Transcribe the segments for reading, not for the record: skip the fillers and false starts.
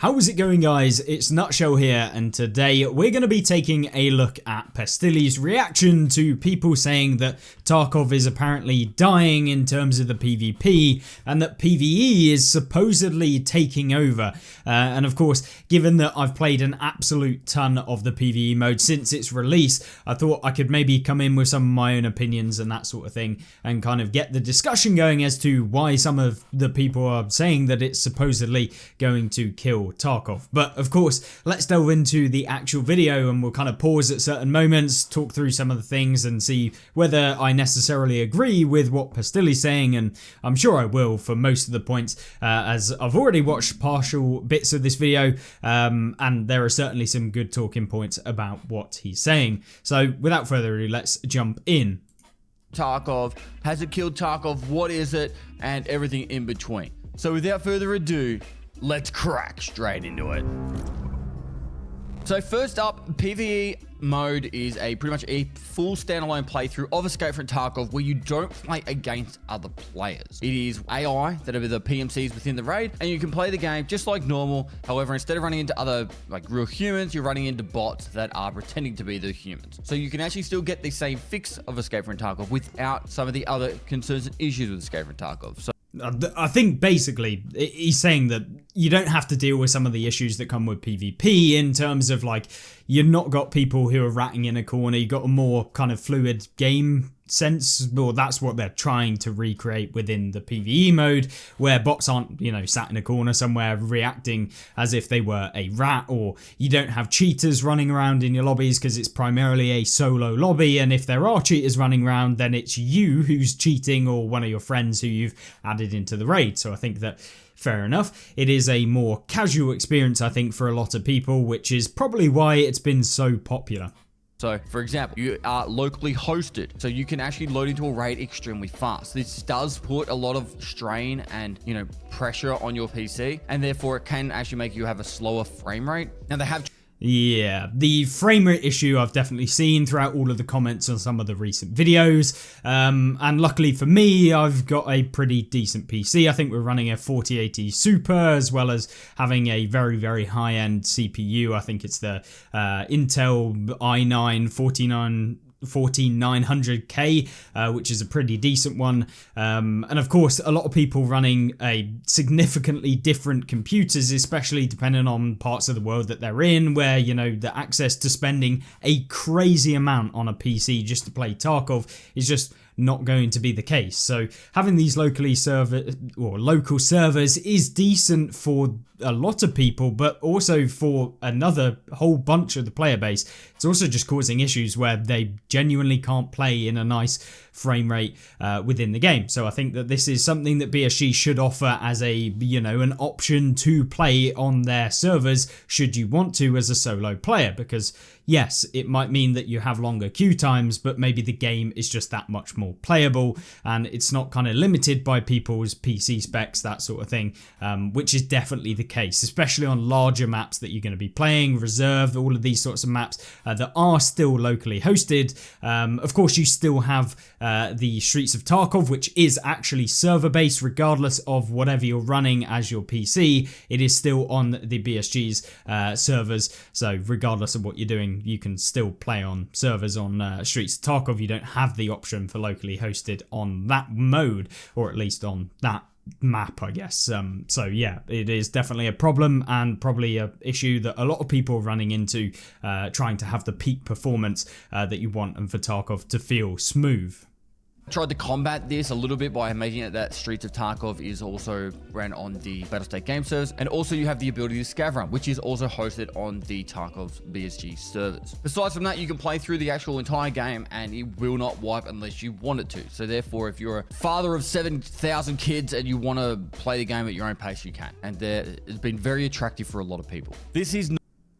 How's it going, guys? It's Nutshell here, and today we're going to be taking a look at PESTILY'S reaction to people saying that Tarkov is apparently dying in terms of the PvP and that PvE is supposedly taking over. And of course, given that I've played an absolute ton of the PvE mode since its release, I thought I could maybe come in with some of my own opinions and that sort of thing and kind of get the discussion going as to why some of the people are saying that it's supposedly going to kill Tarkov. But of course, let's delve into the actual video and we'll kind of pause at certain moments, talk through some of the things and see whether I necessarily agree with what PESTILY'S saying, and I'm sure I will for most of the points, as I've already watched partial bits of this video, and there are certainly some good talking points about what he's saying. So without further ado, let's jump in. Tarkov, has it killed Tarkov, what is it, and everything in between. So without further ado, let's crack straight into it. So first up, PvE mode is pretty much a full standalone playthrough of Escape from Tarkov where you don't play against other players. It is AI that are the PMCs within the raid, and you can play the game just like normal. However, instead of running into other like real humans, you're running into bots that are pretending to be the humans. So you can actually still get the same fix of Escape from Tarkov without some of the other concerns and issues with Escape from Tarkov. So I think basically he's saying that you don't have to deal with some of the issues that come with PvP in terms of like you've not got people who are ratting in a corner, you've got a more kind of fluid game sense, or that's what they're trying to recreate within the PvE mode, where bots aren't, you know, sat in a corner somewhere reacting as if they were a rat, or you don't have cheaters running around in your lobbies because it's primarily a solo lobby, and if there are cheaters running around then it's you who's cheating or one of your friends who you've added into the raid. So I think that fair enough. It is a more casual experience, I think, for a lot of people, which is probably why it's been so popular. So, for example, you are locally hosted, so you can actually load into a raid extremely fast. This does put a lot of strain and, you know, pressure on your PC, and therefore it can actually make you have a slower frame rate. Now, they have... Yeah, the frame rate issue I've definitely seen throughout all of the comments on some of the recent videos, and luckily for me, I've got a pretty decent PC. I think we're running a 4080 Super, as well as having a very, very high-end CPU. I think it's the Intel i9 14900K, which is a pretty decent one, and of course a lot of people running a significantly different computers, especially depending on parts of the world that they're in, where, you know, the access to spending a crazy amount on a PC just to play Tarkov is just not going to be the case. So having these local servers is decent for a lot of people, but also for another whole bunch of the player base, it's also just causing issues where they genuinely can't play in a nice frame rate within the game. So I think that this is something that BSG should offer as a, you know, an option to play on their servers should you want to as a solo player, because yes, it might mean that you have longer queue times, but maybe the game is just that much more playable and it's not kind of limited by people's PC specs, that sort of thing, which is definitely the case, especially on larger maps that you're going to be playing, reserve, all of these sorts of maps that are still locally hosted. Of course, you still have the Streets of Tarkov, which is actually server-based regardless of whatever you're running as your PC. It is still on the BSG's servers, so regardless of what you're doing, you can still play on servers on Streets of Tarkov. You don't have the option for locally hosted on that mode, or at least on that map, I guess. So yeah, it is definitely a problem and probably a issue that a lot of people are running into, trying to have the peak performance that you want and for Tarkov to feel smooth. Tried to combat this a little bit by making it that Streets of Tarkov is also ran on the Battlestate game servers, and also you have the ability to scav run, which is also hosted on the Tarkov's BSG servers. Besides from that, you can play through the actual entire game and it will not wipe unless you want it to. So therefore, if you're a father of 7,000 kids and you want to play the game at your own pace, you can. And it's been very attractive for a lot of people. This is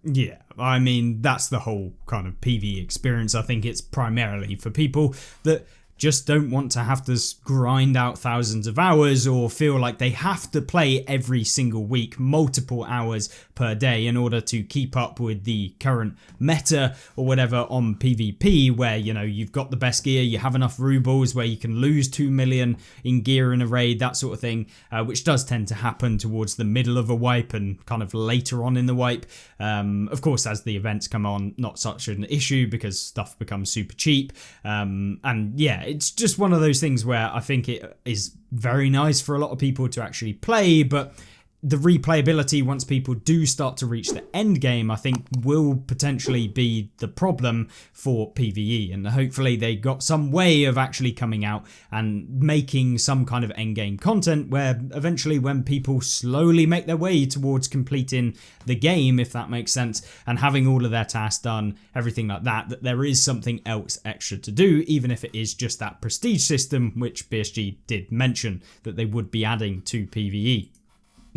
yeah, I mean, that's the whole kind of PvE experience. I think it's primarily for people that just don't want to have to grind out thousands of hours or feel like they have to play every single week multiple hours per day in order to keep up with the current meta or whatever on PvP, where, you know, you've got the best gear, you have enough rubles where you can lose 2 million in gear in a raid, that sort of thing, which does tend to happen towards the middle of a wipe and kind of later on in the wipe. Of course, as the events come on, not such an issue because stuff becomes super cheap. And yeah, it's just one of those things where I think it is very nice for a lot of people to actually play, but the replayability once people do start to reach the end game, I think will potentially be the problem for PvE, and hopefully they got some way of actually coming out and making some kind of end game content where eventually when people slowly make their way towards completing the game, if that makes sense, and having all of their tasks done, everything like that, that there is something else extra to do, even if it is just that prestige system, which BSG did mention that they would be adding to PvE.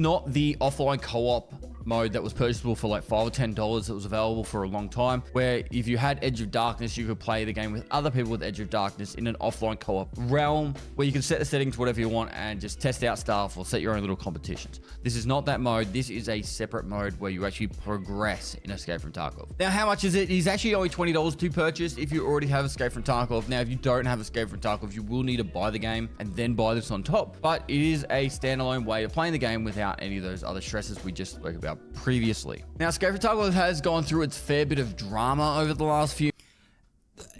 Not the offline co-op mode that was purchasable for like $5 or $10 that was available for a long time, where if you had Edge of Darkness, you could play the game with other people with Edge of Darkness in an offline co-op realm where you can set the settings whatever you want and just test out stuff or set your own little competitions. This is not that mode. This is a separate mode where you actually progress in Escape from Tarkov. Now, how much is it? It's actually only $20 to purchase if you already have Escape from Tarkov. Now, if you don't have Escape from Tarkov, you will need to buy the game and then buy this on top, but it is a standalone way of playing the game without any of those other stresses we just spoke about previously. Now, Escape from Tarkov has gone through its fair bit of drama over the last few.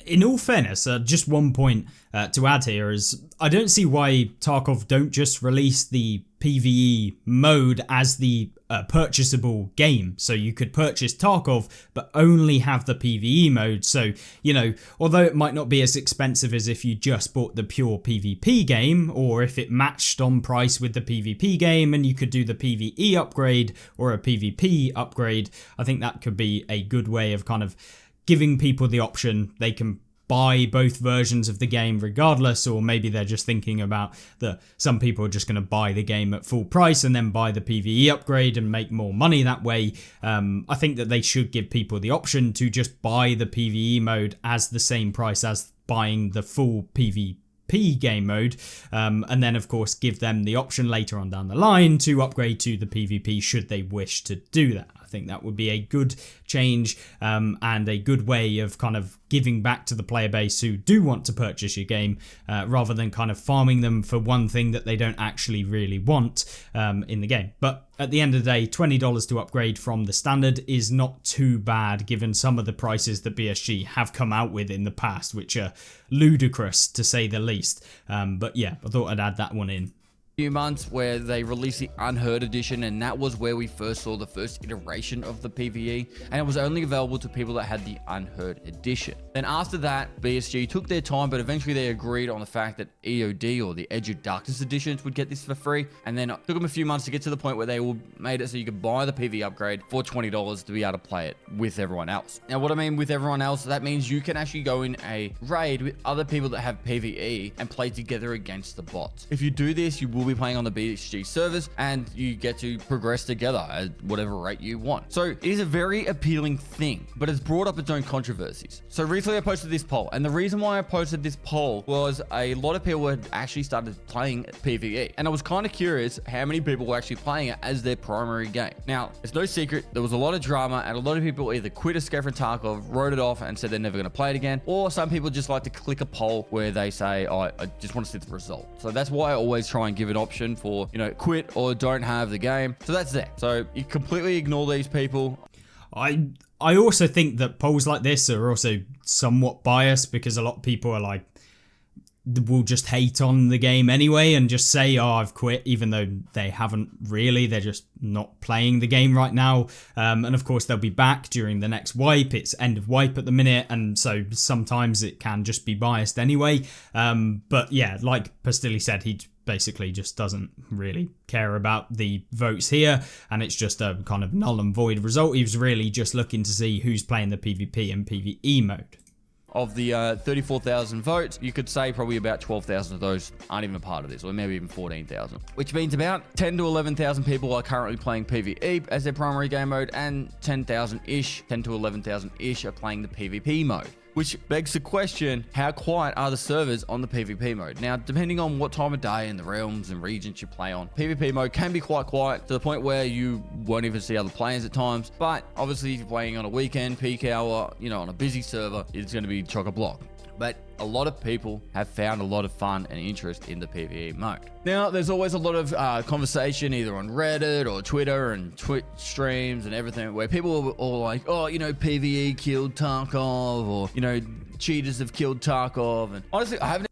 In all fairness, just one point to add here is I don't see why Tarkov don't just release the PvE mode as the purchasable game. So you could purchase Tarkov but only have the PvE mode. So, you know, although it might not be as expensive as if you just bought the pure PvP game, or if it matched on price with the PvP game and you could do the PvE upgrade or a PvP upgrade, I think that could be a good way of kind of giving people the option. They can buy both versions of the game regardless, or maybe they're just thinking about that some people are just going to buy the game at full price and then buy the PvE upgrade and make more money that way. I think that they should give people the option to just buy the PvE mode as the same price as buying the full PvP game mode, and then of course give them the option later on down the line to upgrade to the PvP should they wish to do that. I think that would be a good change and a good way of kind of giving back to the player base who do want to purchase your game, rather than kind of farming them for one thing that they don't actually really want in the game. But at the end of the day, $20 to upgrade from the standard is not too bad given some of the prices that BSG have come out with in the past, which are ludicrous to say the least. But yeah, I thought I'd add that one in. Few months where they released the Unheard edition, and that was where we first saw the first iteration of the PvE, and it was only available to people that had the Unheard edition. Then after that, BSG took their time, but eventually they agreed on the fact that EOD, or the Edge of Darkness editions, would get this for free, and then it took them a few months to get to the point where they made it so you could buy the PvE upgrade for $20 to be able to play it with everyone else. Now, what I mean with everyone else, that means you can actually go in a raid with other people that have PvE and play together against the bots. If you do this, you will be playing on the BSG servers and you get to progress together at whatever rate you want. So it is a very appealing thing, but it's brought up its own controversies. So recently I posted this poll, and the reason why I posted this poll was a lot of people had actually started playing PvE, and I was kind of curious how many people were actually playing it as their primary game. Now, it's no secret there was a lot of drama, and a lot of people either quit Escape from Tarkov, wrote it off and said they're never going to play it again, or some people just like to click a poll where they say, oh, I just want to see the result. So that's why I always try and give an option for, you know, quit or don't have the game. So that's there. So you completely ignore these people. I also think that polls like this are also somewhat biased because a lot of people are like, will just hate on the game anyway and just say, oh, I've quit, even though they haven't really. They're just not playing the game right now. And of course, they'll be back during the next wipe. It's end of wipe at the minute, and so sometimes it can just be biased anyway. But yeah, like Pestilly said, he basically just doesn't really care about the votes here, and it's just a kind of null and void result. He was really just looking to see who's playing the PvP and PvE mode. Of the 34,000 votes, you could say probably about 12,000 of those aren't even a part of this, or maybe even 14,000, which means about 10 to 11,000 people are currently playing PvE as their primary game mode, and 10,000-ish, 10 to 11,000-ish are playing the PvP mode, which begs the question, how quiet are the servers on the PvP mode? Now, depending on what time of day and the realms and regions you play on, PvP mode can be quite quiet to the point where you won't even see other players at times. But obviously, if you're playing on a weekend, peak hour, you know, on a busy server, it's going to be chock-a-block. But a lot of people have found a lot of fun and interest in the PvE mode. Now, there's always a lot of conversation either on Reddit or Twitter and Twitch streams and everything where people are all like, oh, you know, PvE killed Tarkov, or, you know, cheaters have killed Tarkov. And honestly, I haven't.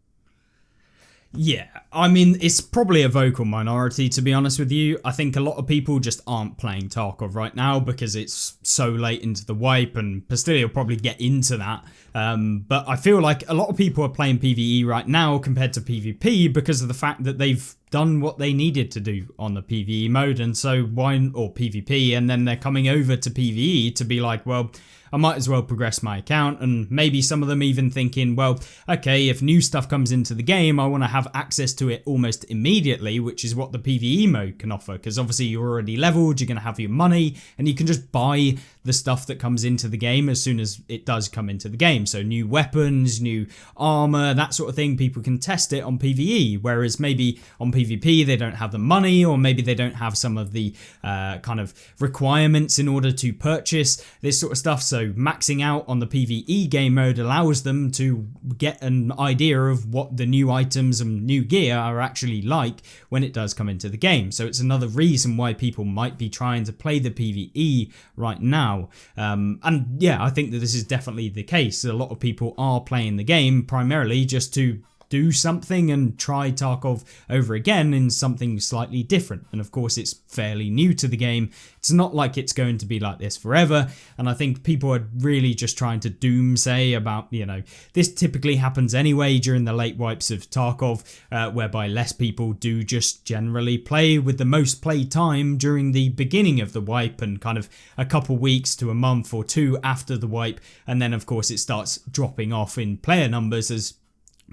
Yeah, I mean, it's probably a vocal minority, to be honest with you. I think a lot of people just aren't playing Tarkov right now because it's so late into the wipe, and Pestily will probably get into that. But I feel like a lot of people are playing PvE right now compared to PvP because of the fact that they've done what they needed to do on the PvE mode, and so or PvP, and then they're coming over to PvE to be like, well, I might as well progress my account. And maybe some of them even thinking, well, okay, if new stuff comes into the game, I want to have access to it almost immediately, which is what the PvE mode can offer, because obviously you're already leveled, you're going to have your money, and you can just buy the stuff that comes into the game as soon as it does come into the game. So new weapons, new armor, that sort of thing, people can test it on PvE, whereas maybe on PvP they don't have the money, or maybe they don't have some of the kind of requirements in order to purchase this sort of stuff. So maxing out on the PvE game mode allows them to get an idea of what the new items and new gear are actually like when it does come into the game. So it's another reason why people might be trying to play the PvE right now. And yeah, I think that this is definitely the case. A lot of people are playing the game primarily just to do something and try Tarkov over again in something slightly different. And of course, it's fairly new to the game. It's not like it's going to be like this forever. And I think people are really just trying to doomsay about, you know, this typically happens anyway during the late wipes of Tarkov, whereby less people do just generally play, with the most play time during the beginning of the wipe and kind of a couple weeks to a month or two after the wipe. And then, of course, it starts dropping off in player numbers as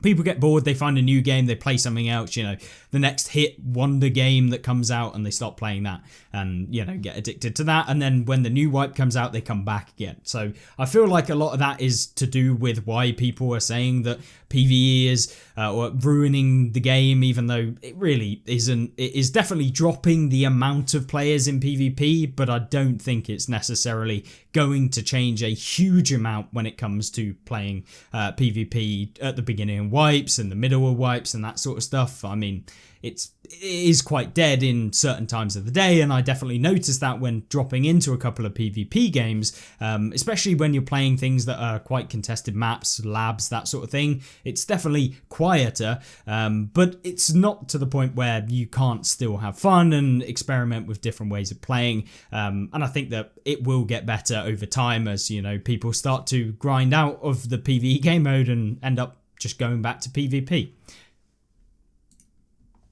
people get bored, they find a new game, they play something else, you know, the next hit wonder game that comes out, and they stop playing that and, you know, get addicted to that. And then when the new wipe comes out, they come back again. So I feel like a lot of that is to do with why people are saying that PvE is ruining the game, even though it really isn't. It is definitely dropping the amount of players in PvP, but I don't think it's necessarily going to change a huge amount when it comes to playing PvP at the beginning of wipes and the middle of wipes and that sort of stuff. I mean, it is quite dead in certain times of the day, and I definitely noticed that when dropping into a couple of PvP games, especially when you're playing things that are quite contested maps, labs, that sort of thing. It's definitely quieter, but it's not to the point where you can't still have fun and experiment with different ways of playing, and I think that it will get better over time as, you know, people start to grind out of the PvE game mode and end up just going back to PvP.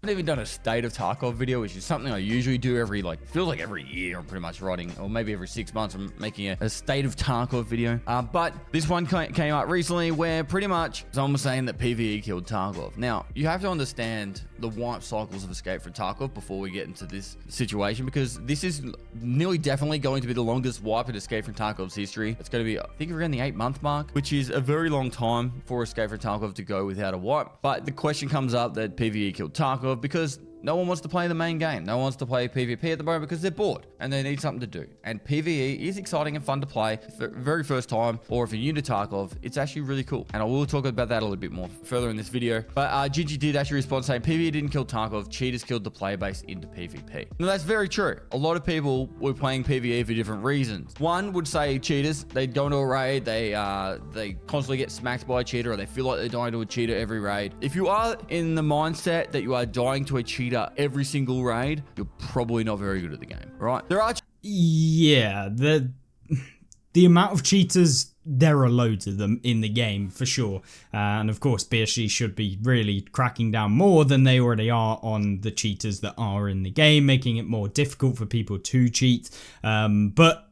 I haven't even done a state of Tarkov video, which is something I usually do every, feels like every year. I'm pretty much writing, or maybe every 6 months, I'm making a state of Tarkov video. But this one came out recently where pretty much someone was saying that PvE killed Tarkov. Now, you have to understand the wipe cycles of Escape from Tarkov before we get into this situation, because this is nearly definitely going to be the longest wipe in Escape from Tarkov's history. It's going to be, I think, around the 8-month mark, which is a very long time for Escape from Tarkov to go without a wipe. But the question comes up that PvE killed Tarkov because no one wants to play the main game. No one wants to play PvP at the moment because they're bored and they need something to do. And PvE is exciting and fun to play for the very first time, or if you're new to Tarkov, it's actually really cool. And I will talk about that a little bit more further in this video. But Gigi did actually respond saying PvE didn't kill Tarkov, cheaters killed the player base into PvP. Now that's very true. A lot of people were playing PvE for different reasons. One would say cheaters, they'd go into a raid, they constantly get smacked by a cheater, or they feel like they're dying to a cheater every raid. If you are in the mindset that you are dying to a cheater every single raid, you're probably not very good at the game, right? There are yeah, the amount of cheaters, there are loads of them in the game for sure, and of course BSG should be really cracking down more than they already are on the cheaters that are in the game, making it more difficult for people to cheat, but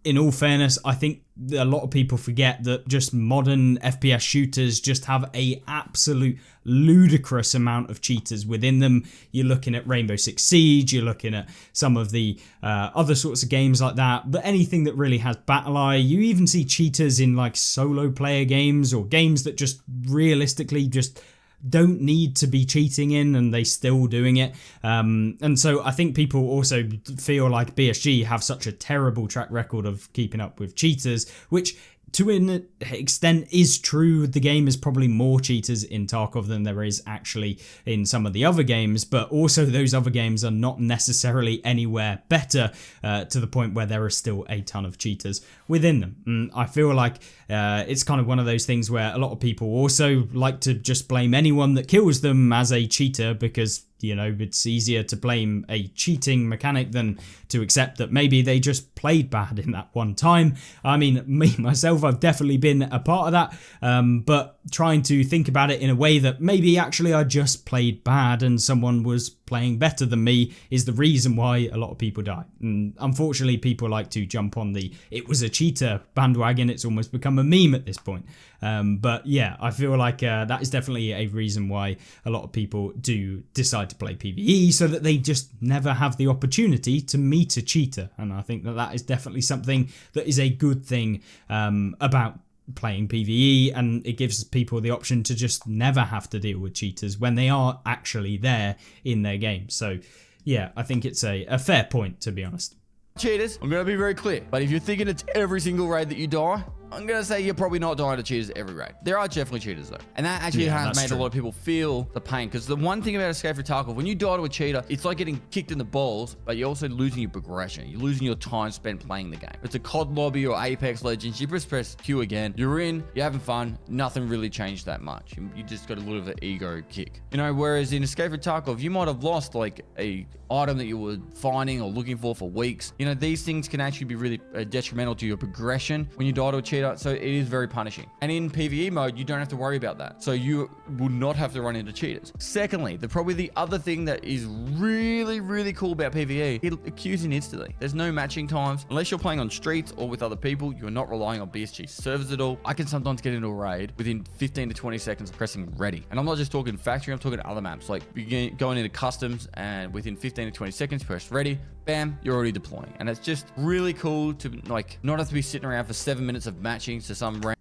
in all fairness, I think a lot of people forget that just modern FPS shooters just have a absolute ludicrous amount of cheaters within them. You're looking at Rainbow Six Siege, you're looking at some of the other sorts of games like that, but anything that really has battle eye. You even see cheaters in like solo player games or games that just realistically just don't need to be cheating in, and they still doing it. And so I think people also feel like BSG have such a terrible track record of keeping up with cheaters, which to an extent is true. The game is probably more cheaters in Tarkov than there is actually in some of the other games, but also those other games are not necessarily anywhere better to the point where there are still a ton of cheaters within them. And I feel like it's kind of one of those things where a lot of people also like to just blame anyone that kills them as a cheater, because you know, it's easier to blame a cheating mechanic than to accept that maybe they just played bad in that one time. I mean, me, myself, I've definitely been a part of that, but trying to think about it in a way that maybe actually I just played bad and someone was playing better than me is the reason why a lot of people die. And unfortunately, people like to jump on the "it was a cheater" bandwagon. It's almost become a meme at this point. But yeah, I feel like that is definitely a reason why a lot of people do decide to play PvE, so that they just never have the opportunity to meet a cheater. And I think that that is definitely something that is a good thing about playing PvE, and it gives people the option to just never have to deal with cheaters when they are actually there in their game. So yeah, I think it's a fair point, to be honest. Cheaters, I'm going to be very clear, but if you're thinking it's every single raid that you die, I'm going to say you're probably not dying to cheaters every raid. There are definitely cheaters though. And that actually has made a lot of people feel the pain. Because the one thing about Escape from Tarkov, when you die to a cheater, it's like getting kicked in the balls, but you're also losing your progression. You're losing your time spent playing the game. It's a COD lobby or Apex Legends. You just press Q again. You're in, you're having fun. Nothing really changed that much. You just got a little bit of an ego kick. You know, whereas in Escape from Tarkov, you might have lost like a item that you were finding or looking for weeks. You know, these things can actually be really detrimental to your progression when you die to a cheater. So it is very punishing. And in PvE mode, you don't have to worry about that. So you will not have to run into cheaters. Secondly, probably the other thing that is really, really cool about PvE, it'll queues in instantly. There's no matching times. Unless you're playing on streets or with other people, you're not relying on BSG servers at all. I can sometimes get into a raid within 15 to 20 seconds of pressing ready. And I'm not just talking factory, I'm talking other maps. Like you're going into customs and within 15 to 20 seconds, press ready, bam, you're already deploying. And it's just really cool to like not have to be sitting around for 7 minutes of matching to some random.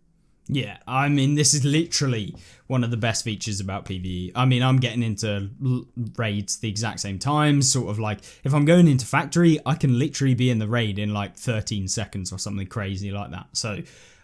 Yeah, I mean, this is literally one of the best features about PvE. I mean, I'm getting into raids the exact same time, sort of like if I'm going into factory, I can literally be in the raid in like 13 seconds or something crazy like that. So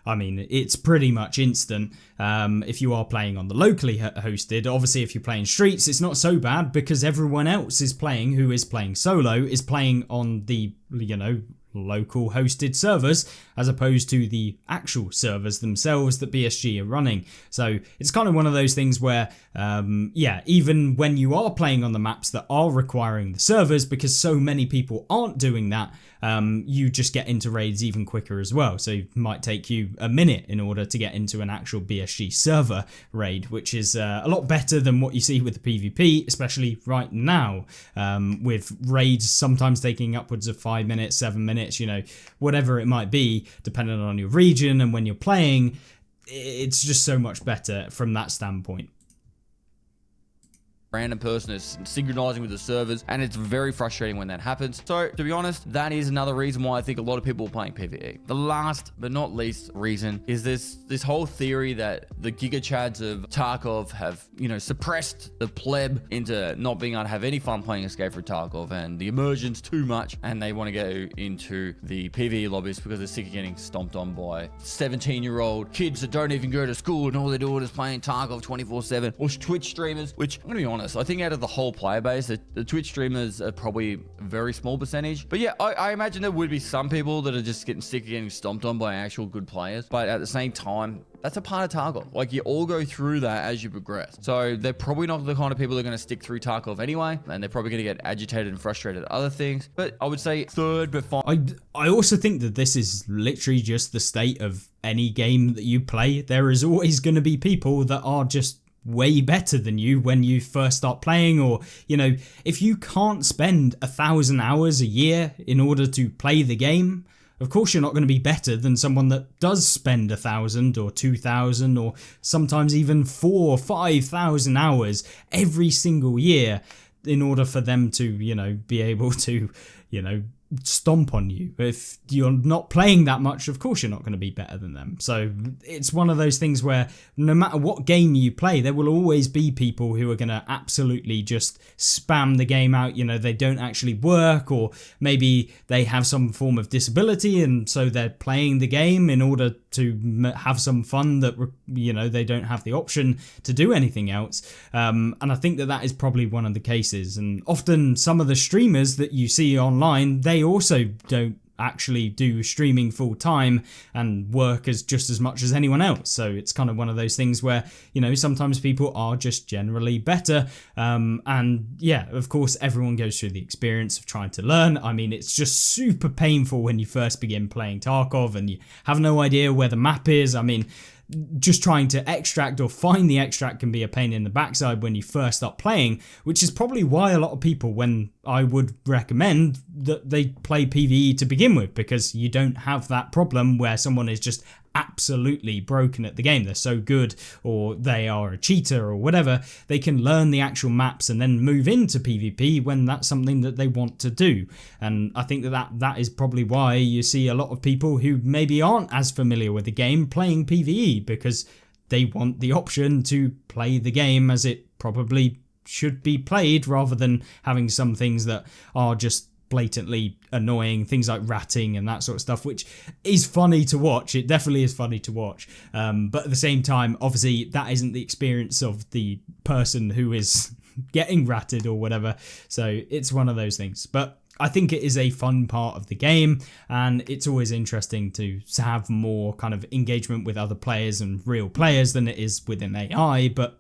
I mean, it's pretty much instant. If you are playing on the locally hosted, obviously if you're playing streets, it's not so bad because everyone else is playing who is playing solo is playing on the, you know, local hosted servers as opposed to the actual servers themselves that BSG are running. So it's kind of one of those things where yeah, even when you are playing on the maps that are requiring the servers, because so many people aren't doing that, you just get into raids even quicker as well. So it might take you a minute in order to get into an actual BSG server raid, which is a lot better than what you see with the PvP, especially right now, with raids sometimes taking upwards of 5 minutes, 7 minutes, you know, whatever it might be, depending on your region and when you're playing. It's just so much better from that standpoint. Random person is synchronizing with the servers, and it's very frustrating when that happens. So to be honest, that is another reason why I think a lot of people are playing PvE. The last but not least reason is this whole theory that the Giga Chads of Tarkov have, you know, suppressed the pleb into not being able to have any fun playing Escape from Tarkov, and the immersion's too much, and they want to go into the PvE lobbies because they're sick of getting stomped on by 17-year-old kids that don't even go to school and all they're doing is playing Tarkov 24/7, or Twitch streamers, which I'm gonna be honest, I think out of the whole player base, the Twitch streamers are probably a very small percentage. But yeah, I imagine there would be some people that are just getting sick of getting stomped on by actual good players. But at the same time, that's a part of Tarkov. Like, you all go through that as you progress. So they're probably not the kind of people that are going to stick through Tarkov anyway, and they're probably going to get agitated and frustrated at other things. But I would say third, but fine. I also think that this is literally just the state of any game that you play. There is always going to be people that are just way better than you when you first start playing, or, you know, if you can't spend 1,000 hours a year in order to play the game, of course you're not going to be better than someone that does spend 1,000 or 2,000 or sometimes even 4,000 or 5,000 hours every single year in order for them to, be able to, stomp on you. If you're not playing that much, of course you're not going to be better than them. So it's one of those things where no matter what game you play, there will always be people who are going to absolutely just spam the game out. They don't actually work, or maybe they have some form of disability and so they're playing the game in order to have some fun that they don't have the option to do anything else. And I think that is probably one of the cases. And often some of the streamers that you see online, they also don't actually do streaming full time and work as just as much as anyone else. So it's kind of one of those things where, sometimes people are just generally better. And yeah, of course, everyone goes through the experience of trying to learn. I mean, it's just super painful when you first begin playing Tarkov and you have no idea where the map is. I mean, just trying to extract or find the extract can be a pain in the backside when you first start playing, which is probably why a lot of people, when I would recommend that they play PvE to begin with, because you don't have that problem where someone is just absolutely broken at the game. They're so good, or they are a cheater or whatever. They can learn the actual maps and then move into PvP when that's something that they want to do. And I think that is probably why you see a lot of people who maybe aren't as familiar with the game playing PvE, because they want the option to play the game as it probably should be played, rather than having some things that are just blatantly annoying, things like ratting and that sort of stuff, which is funny to watch. It definitely is funny to watch, but at the same time, obviously that isn't the experience of the person who is getting ratted or whatever. So it's one of those things, but I think it is a fun part of the game, and it's always interesting to have more kind of engagement with other players and real players than it is with an AI. But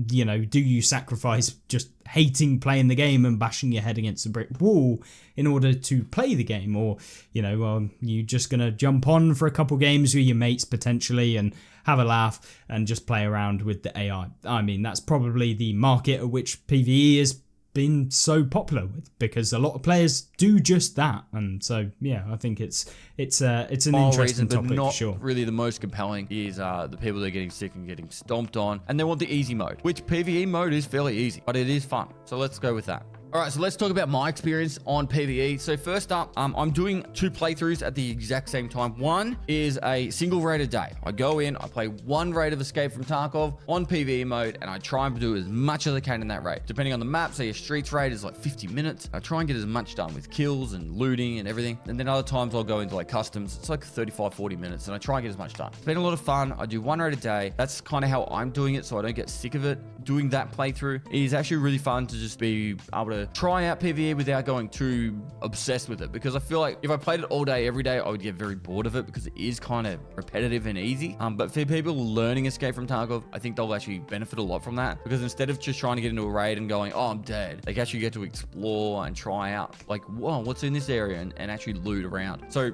do you sacrifice just hating playing the game and bashing your head against a brick wall in order to play the game? Or, you just going to jump on for a couple games with your mates potentially and have a laugh and just play around with the AI? I mean, that's probably the market at which PvE has been so popular with, because a lot of players do just that. And so yeah, I think it's an interesting topic, not for sure. Really the most compelling is the people that are getting sick and getting stomped on, and they want the easy mode, which PvE mode is fairly easy, but it is fun. So let's go with that. All right, so let's talk about my experience on PvE. So first up, I'm doing 2 playthroughs at the exact same time. One is a single raid a day. I go in, I play 1 raid of Escape from Tarkov on PvE mode, and I try and do as much as I can in that raid. Depending on the map, say a streets raid is like 50 minutes. I try and get as much done with kills and looting and everything. And then other times I'll go into like customs. It's like 35, 40 minutes, and I try and get as much done. It's been a lot of fun. I do 1 raid a day. That's kind of how I'm doing it, so I don't get sick of it. Doing that playthrough is actually really fun to just be able to try out PvE without going too obsessed with it, because I feel like if I played it all day every day, I would get very bored of it, because it is kind of repetitive and easy. But for people learning Escape from Tarkov, I think they'll actually benefit a lot from that, because instead of just trying to get into a raid and going, oh, I'm dead, they actually get to explore and try out like, whoa, what's in this area, and actually loot around. So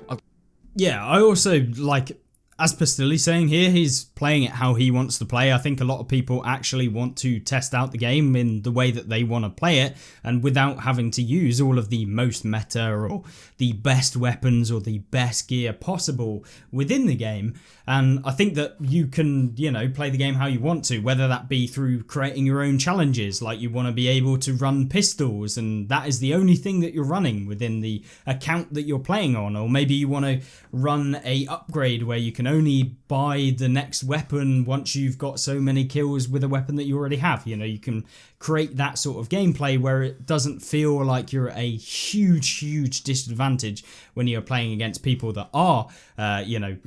yeah, I also like, as PESTILY'S saying here, he's playing it how he wants to play. I think a lot of people actually want to test out the game in the way that they want to play it, and without having to use all of the most meta or the best weapons or the best gear possible within the game. And I think that you can, play the game how you want to, whether that be through creating your own challenges, like you want to be able to run pistols, and that is the only thing that you're running within the account that you're playing on. Or maybe you want to run a upgrade where you can only buy the next weapon once you've got so many kills with a weapon that you already have. You can create that sort of gameplay where it doesn't feel like you're at a huge disadvantage when you're playing against people that are,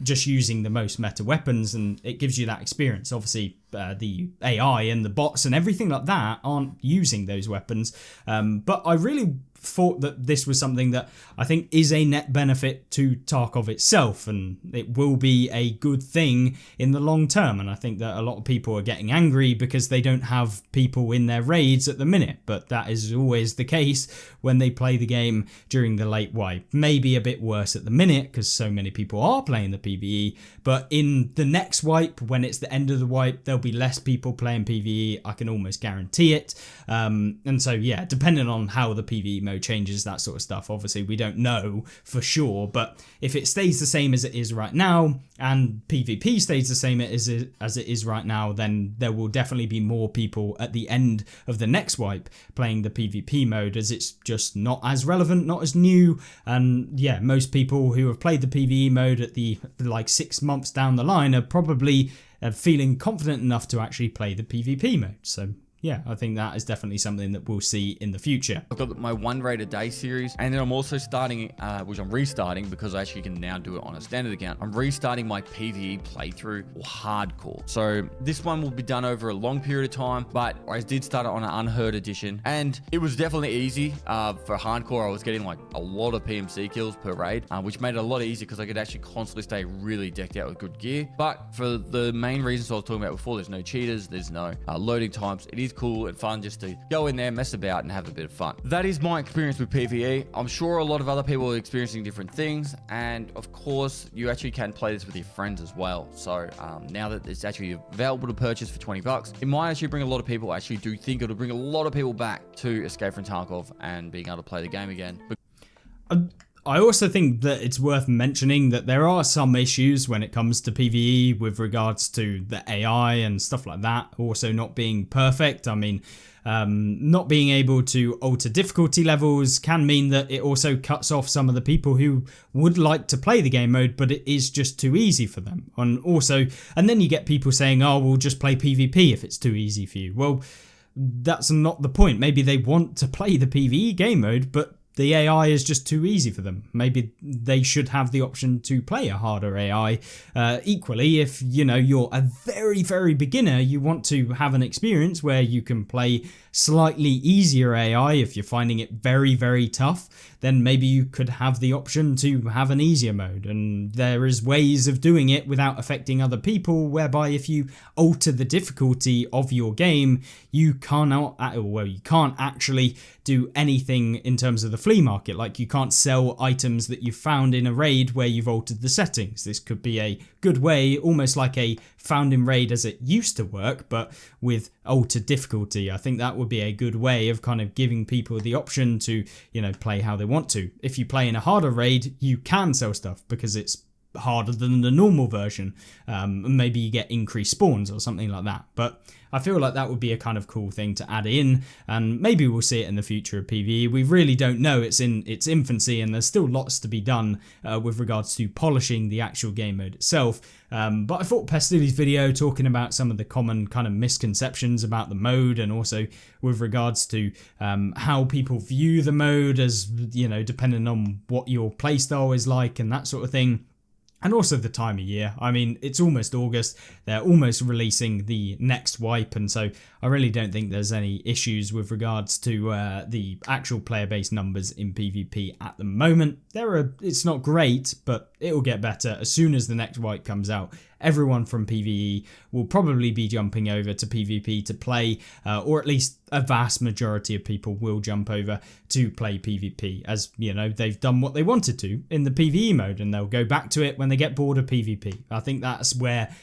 just using the most meta weapons, and it gives you that experience. Obviously, the AI and the bots and everything like that aren't using those weapons, but I really thought that this was something that I think is a net benefit to Tarkov itself, and it will be a good thing in the long term. And I think that a lot of people are getting angry because they don't have people in their raids at the minute, but that is always the case when they play the game during the late wipe. Maybe a bit worse at the minute because so many people are playing the PvE, but in the next wipe, when it's the end of the wipe, there'll be less people playing PvE. I can almost guarantee it. And so yeah, depending on how the PvE mode changes, that sort of stuff. Obviously, we don't know for sure, but if it stays the same as it is right now, and PvP stays the same as it is right now, then there will definitely be more people at the end of the next wipe playing the PvP mode, as it's just not as relevant, not as new, and yeah, most people who have played the PvE mode at the like 6 months down the line are probably feeling confident enough to actually play the PvP mode. So yeah, I think that is definitely something that we'll see in the future. I've got my 1 raid a day series, and then I'm also starting, which I'm restarting because I actually can now do it on a standard account. I'm restarting my PvE playthrough or hardcore. So this one will be done over a long period of time, but I did start it on an unheard edition, and it was definitely easy. For hardcore, I was getting like a lot of PMC kills per raid, which made it a lot easier because I could actually constantly stay really decked out with good gear. But for the main reasons I was talking about before, there's no cheaters, there's no loading times. It is cool and fun just to go in there, mess about, and have a bit of fun. That is my experience with PvE. I'm sure a lot of other people are experiencing different things, and of course, you actually can play this with your friends as well. So now that it's actually available to purchase for 20 bucks, it might actually bring a lot of people. I actually do think it'll bring a lot of people back to Escape from Tarkov and being able to play the game again. I also think that it's worth mentioning that there are some issues when it comes to PvE with regards to the AI and stuff like that also not being perfect. I mean, not being able to alter difficulty levels can mean that it also cuts off some of the people who would like to play the game mode, but it is just too easy for them. And then you get people saying, oh, we'll just play PvP if it's too easy for you. Well, that's not the point. Maybe they want to play the PvE game mode, but the AI is just too easy for them. Maybe they should have the option to play a harder AI. Equally, if you're a very, very beginner, you want to have an experience where you can play slightly easier AI. If you're finding it very, very tough, then maybe you could have the option to have an easier mode. And there is ways of doing it without affecting other people, whereby if you alter the difficulty of your game, you can't actually do anything in terms of the flea market. Like, you can't sell items that you found in a raid where you've altered the settings. This could be a good way, almost like a found in raid as it used to work, but with altered difficulty. I think that would be a good way of kind of giving people the option to, play how they want to. If you play in a harder raid, you can sell stuff because it's harder than the normal version. Maybe you get increased spawns or something like that. But I feel like that would be a kind of cool thing to add in, and maybe we'll see it in the future of PvE. We really don't know. It's in its infancy, and there's still lots to be done with regards to polishing the actual game mode itself. But I thought PESTILY'S video talking about some of the common kind of misconceptions about the mode, and also with regards to how people view the mode as, depending on what your playstyle is like and that sort of thing. And also the time of year. I mean, it's almost August. They're almost releasing the next wipe, and so I really don't think there's any issues with regards to the actual player base numbers in PvP at the moment. It's not great, but it will get better as soon as the next wipe comes out. Everyone from PvE will probably be jumping over to PvP to play, or at least a vast majority of people will jump over to play PvP, as they've done what they wanted to in the PvE mode, and they'll go back to it when they get bored of PvP. I think that's where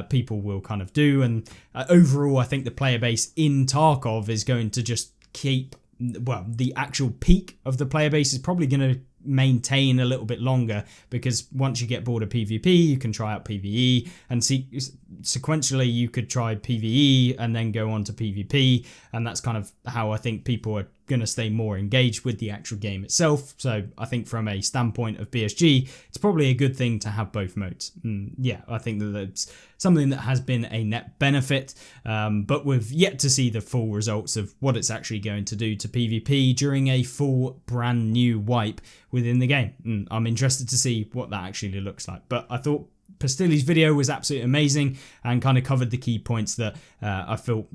people will kind of do, and overall I think the player base in Tarkov is going to just keep, the actual peak of the player base is probably going to maintain a little bit longer, because once you get bored of PvP, you can try out PvE, and sequentially you could try PvE and then go on to PvP, and that's kind of how I think people are going to stay more engaged with the actual game itself. So I think from a standpoint of BSG, it's probably a good thing to have both modes. Yeah, I think that that's something that has been a net benefit, but we've yet to see the full results of what it's actually going to do to PvP during a full brand new wipe within the game. I'm interested to see what that actually looks like, but I thought PESTILY'S video was absolutely amazing and kind of covered the key points that I felt,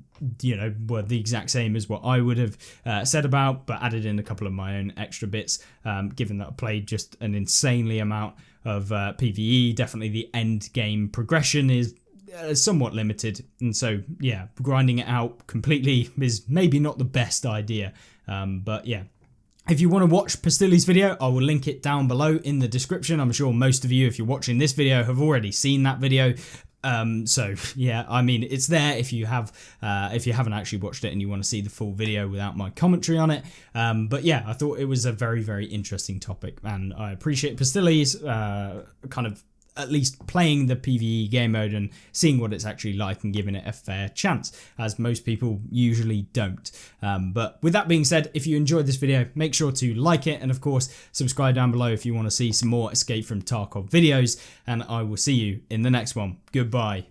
were the exact same as what I would have said about, but added in a couple of my own extra bits, given that I played just an insanely amount of PvE. Definitely the end game progression is somewhat limited, and so yeah, grinding it out completely is maybe not the best idea, but yeah. If you want to watch PESTILY'S video, I will link it down below in the description. I'm sure most of you, if you're watching this video, have already seen that video. So yeah, I mean, it's there if you haven't actually watched it and you want to see the full video without my commentary on it. But yeah, I thought it was a very, very interesting topic, and I appreciate PESTILY'S kind of at least playing the PvE game mode and seeing what it's actually like and giving it a fair chance, as most people usually don't. But with that being said, if you enjoyed this video, make sure to like it, and of course subscribe down below if you want to see some more Escape from Tarkov videos, and I will see you in the next one. Goodbye.